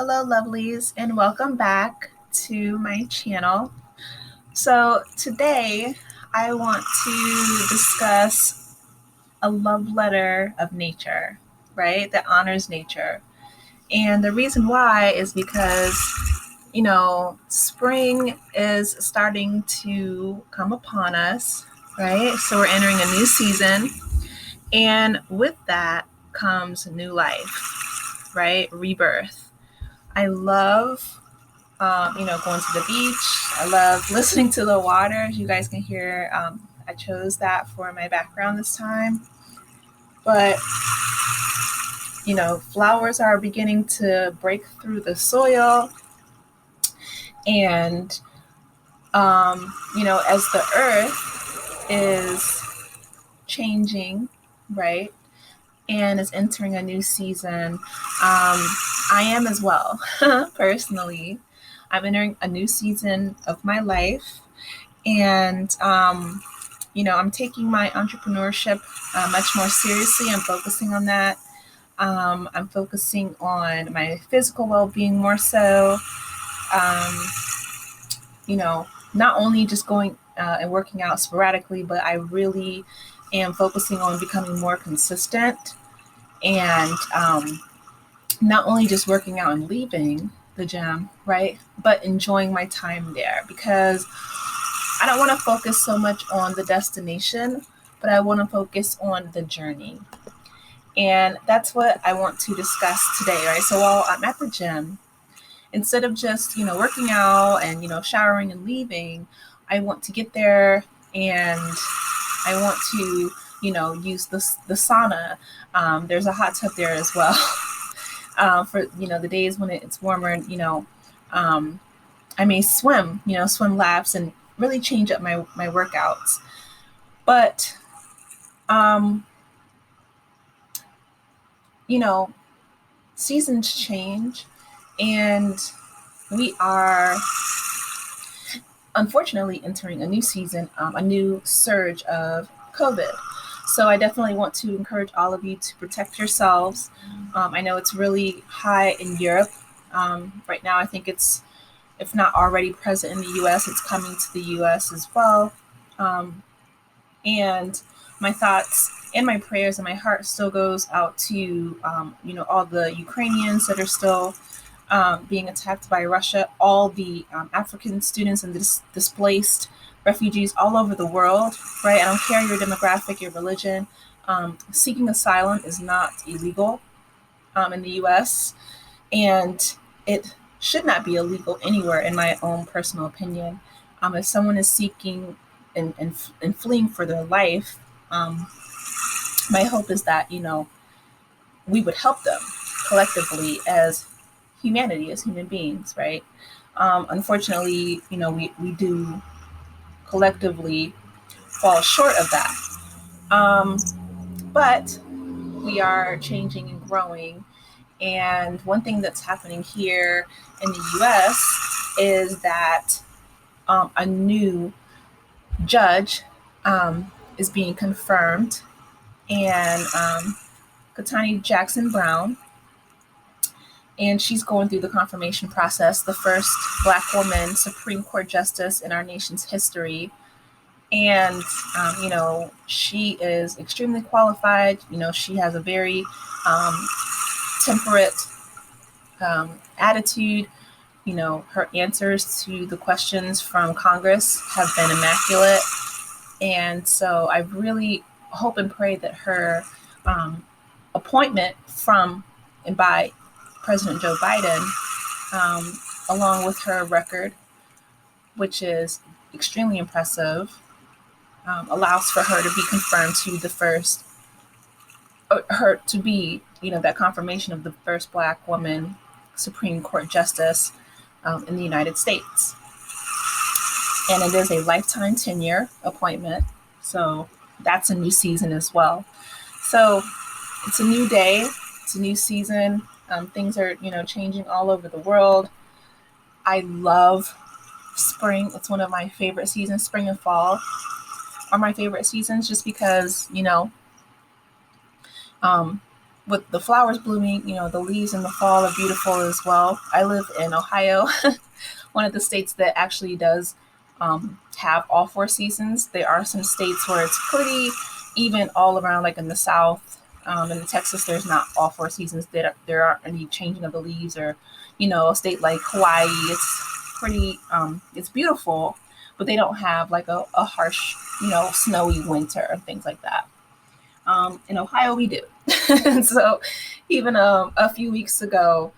Hello, lovelies, and welcome back to my channel. So, today I want to discuss a love letter of nature, right? That honors nature. And the reason why is because, spring is starting to come upon us, right? So, we're entering a new season. And with that comes new life, right? Rebirth. I love going to the beach. I love listening to the water. As you guys can hear, I chose that for my background this time. But, flowers are beginning to break through the soil. And, as the earth is changing, right, and is entering a new season, I am as well, personally. I'm entering a new season of my life. And, I'm taking my entrepreneurship much more seriously. I'm focusing on that. I'm focusing on my physical well-being more so. Um, not only just going and working out sporadically, but I really am focusing on becoming more consistent and not only just working out and leaving the gym, right, but enjoying my time there, because I don't want to focus so much on the destination, but I want to focus on the journey. And that's what I want to discuss today, right? So while I'm at the gym, instead of just, working out and, showering and leaving, I want to get there and I want to, use the sauna. There's a hot tub there as well. For, the days when it's warmer, um, I may swim, swim laps and really change up my workouts. But, um, you know, seasons change and we are unfortunately entering a new season, a new surge of COVID. So I definitely want to encourage all of you to protect yourselves. I know it's really high in Europe. Right now, I think it's, if not already present in the US, it's coming to the US as well. Um, and my thoughts and my prayers and my heart still goes out to, all the Ukrainians that are still being attacked by Russia, all the African students and displaced refugees all over the world, right? I don't care your demographic, your religion. Seeking asylum is not illegal in the US, and it should not be illegal anywhere, in my own personal opinion. If someone is seeking and fleeing for their life, my hope is that, we would help them collectively as humanity, as human beings, right? Unfortunately, we do collectively fall short of that. But we are changing and growing. And one thing that's happening here in the US is that a new judge is being confirmed. And Katani Jackson Brown, and she's going through the confirmation process, the first Black woman Supreme Court justice in our nation's history. And, she is extremely qualified. She has a very temperate attitude. Her answers to the questions from Congress have been immaculate. And so I really hope and pray that her appointment from and by President Joe Biden, along with her record, which is extremely impressive, allows for her to be confirmed to the first, her to be, that confirmation of the first Black woman Supreme Court justice in the United States. And it is a lifetime tenure appointment. So that's a new season as well. So it's a new day. It's a new season. Things are, changing all over the world. I love spring. It's one of my favorite seasons. Spring and fall are my favorite seasons just because, with the flowers blooming, the leaves in the fall are beautiful as well. I live in Ohio, one of the states that actually does have all four seasons. There are some states where it's pretty even all around, like in the South. In Texas, there's not all four seasons. There aren't any changing of the leaves, or a state like Hawaii, it's pretty, it's beautiful, but they don't have like a harsh, snowy winter and things like that. In Ohio, we do. So even a few weeks ago,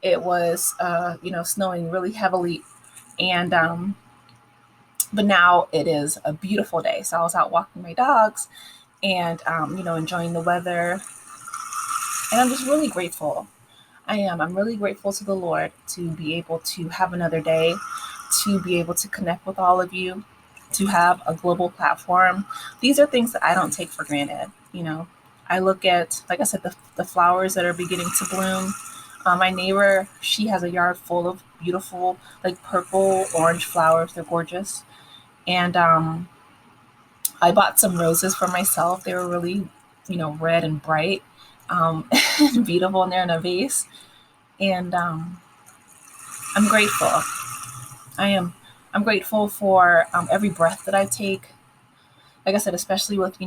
it was, snowing really heavily. And, but now it is a beautiful day. So I was out walking my dogs and, enjoying the weather. And I'm just really grateful. I am. I'm really grateful to the Lord to be able to have another day, to be able to connect with all of you, to have a global platform. These are things that I don't take for granted. I look at, like I said, the flowers that are beginning to bloom. My neighbor, she has a yard full of beautiful, like purple, orange flowers. They're gorgeous. And I bought some roses for myself. They were really, red and bright, and beautiful, and they're in a vase. And I'm grateful. I am. I'm grateful for every breath that I take. Like I said, especially with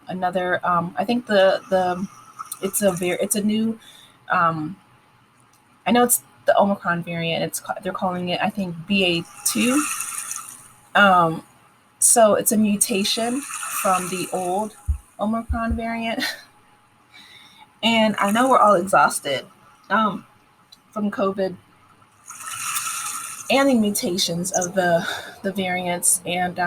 another. I think it's a new. Um, I know it's the Omicron variant. They're calling it, I think, BA2. Um, so it's a mutation from the old Omicron variant, and I know we're all exhausted from COVID and the mutations of the variants, and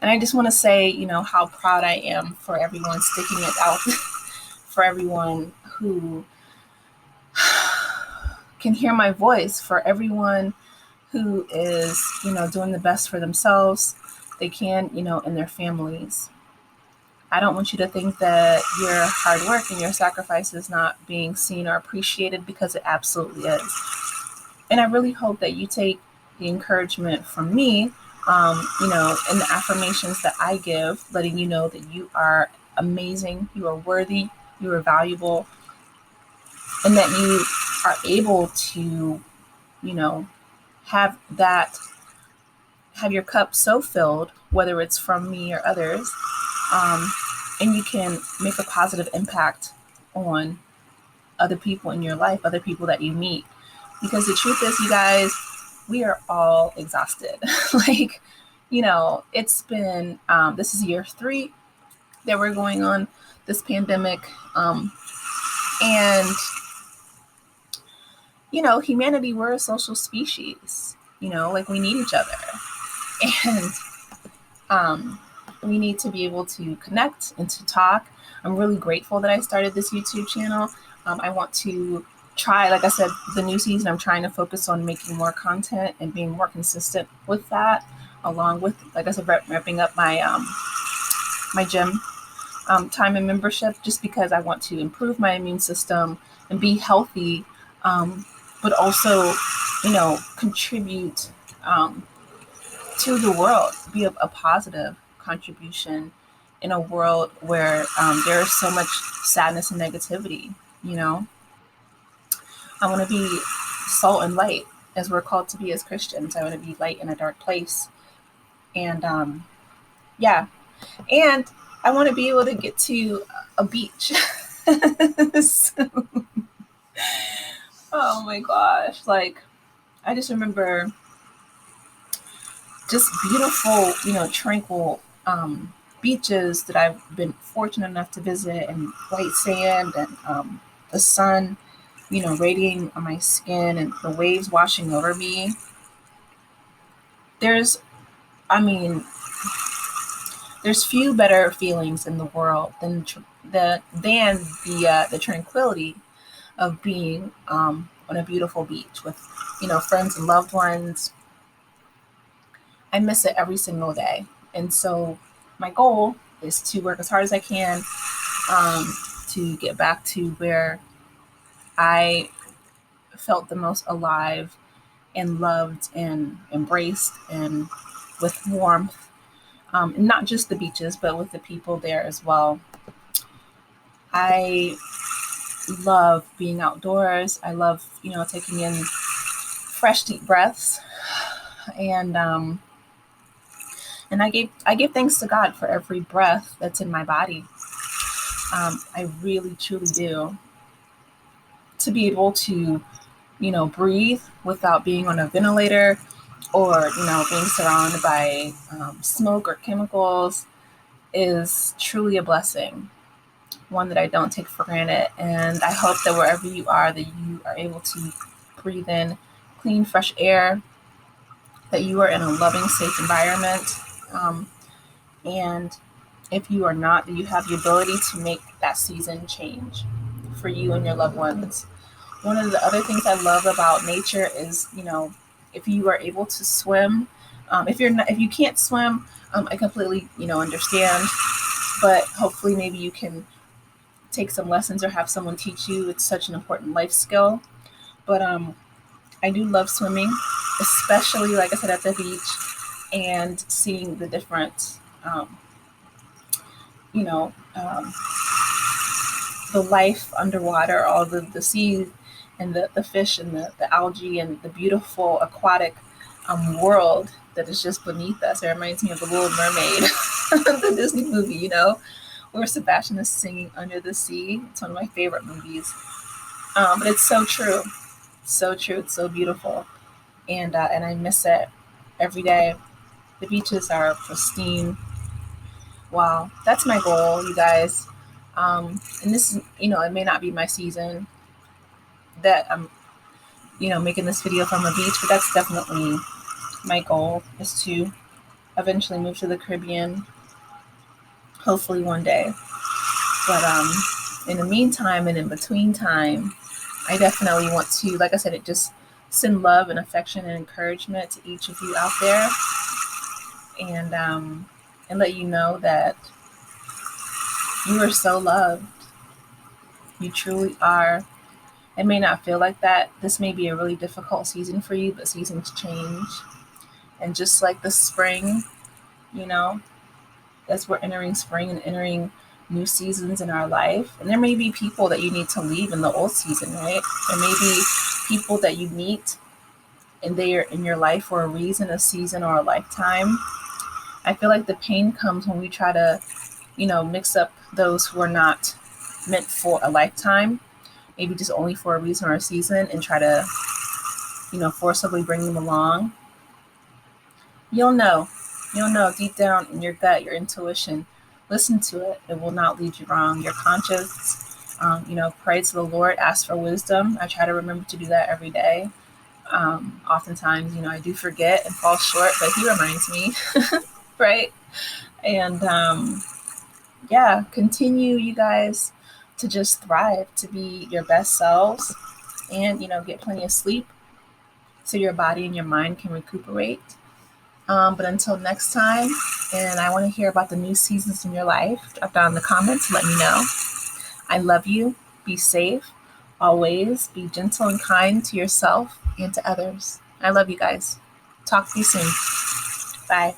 I just want to say, how proud I am for everyone sticking it out, for everyone who can hear my voice, for everyone who is, doing the best for themselves they can, and their families. I don't want you to think that your hard work and your sacrifice is not being seen or appreciated, because it absolutely is. And I really hope that you take the encouragement from me, and the affirmations that I give, letting you know that you are amazing, you are worthy, you are valuable, and that you are able to, have have your cup so filled, whether it's from me or others, and you can make a positive impact on other people in your life, other people that you meet. Because the truth is, you guys, we are all exhausted. Like, it's been, this is year 3 that we're going on this pandemic. And, humanity, we're a social species, like we need each other. And we need to be able to connect and to talk. I'm really grateful that I started this YouTube channel. I want to try, like I said, the new season, I'm trying to focus on making more content and being more consistent with that, along with, like I said, wrapping up my my gym time and membership, just because I want to improve my immune system and be healthy, but also, contribute to the world, be a positive contribution in a world where there is so much sadness and negativity. I want to be salt and light, as we're called to be as Christians. I want to be light in a dark place. And yeah, and I want to be able to get to a beach. So, oh my gosh, like, I just remember just beautiful, tranquil beaches that I've been fortunate enough to visit, and white sand, and the sun, radiating on my skin, and the waves washing over me. There's, I mean, there's few better feelings in the world than the tranquility of being on a beautiful beach with, friends and loved ones. I miss it every single day. And so my goal is to work as hard as I can, to get back to where I felt the most alive and loved and embraced, and with warmth, and not just the beaches, but with the people there as well. I love being outdoors. I love, taking in fresh, deep breaths, and I give thanks to God for every breath that's in my body. I really, truly do. To be able to, breathe without being on a ventilator or, being surrounded by smoke or chemicals is truly a blessing, one that I don't take for granted. And I hope that wherever you are, that you are able to breathe in clean, fresh air, that you are in a loving, safe environment. Um, and if you are not, that you have the ability to make that season change for you and your loved ones. One of the other things I love about nature is, if you are able to swim, if you can't swim, I completely, understand, but hopefully maybe you can take some lessons or have someone teach you. It's such an important life skill. But I do love swimming, especially, like I said, at the beach and seeing the different, you know, um, the life underwater, all the sea and the fish and the algae and the beautiful aquatic world that is just beneath us. It reminds me of The Little Mermaid, the Disney movie, where Sebastian is singing under the sea. It's one of my favorite movies. But it's so true. So true. It's so beautiful. And I miss it every day. The beaches are pristine. Wow. That's my goal, you guys. And this is, it may not be my season that I'm, making this video from a beach, but that's definitely my goal is to eventually move to the Caribbean, hopefully one day. But in the meantime and in between time, I definitely want to, like I said, just send love and affection and encouragement to each of you out there, and let you know that you are so loved. You truly are. It may not feel like that. This may be a really difficult season for you, but seasons change. And just like the spring, you know, as we're entering spring and entering new seasons in our life, and there may be people that you need to leave in the old season, right? There may be people that you meet and they are in your life for a reason, a season, or a lifetime. I feel like the pain comes when we try to, mix up those who are not meant for a lifetime, maybe just only for a reason or a season, and try to, forcibly bring them along. You'll know. You'll know deep down in your gut, your intuition. Listen to it. It will not lead you wrong. Your conscience, pray to the Lord, ask for wisdom. I try to remember to do that every day. Oftentimes, I do forget and fall short, but He reminds me, right? And yeah, continue, you guys, to just thrive, to be your best selves, and get plenty of sleep so your body and your mind can recuperate. But until next time, and I want to hear about the new seasons in your life. Drop down in the comments, let me know. I love you. Be safe. Always be gentle and kind to yourself and to others. I love you guys. Talk to you soon. Bye.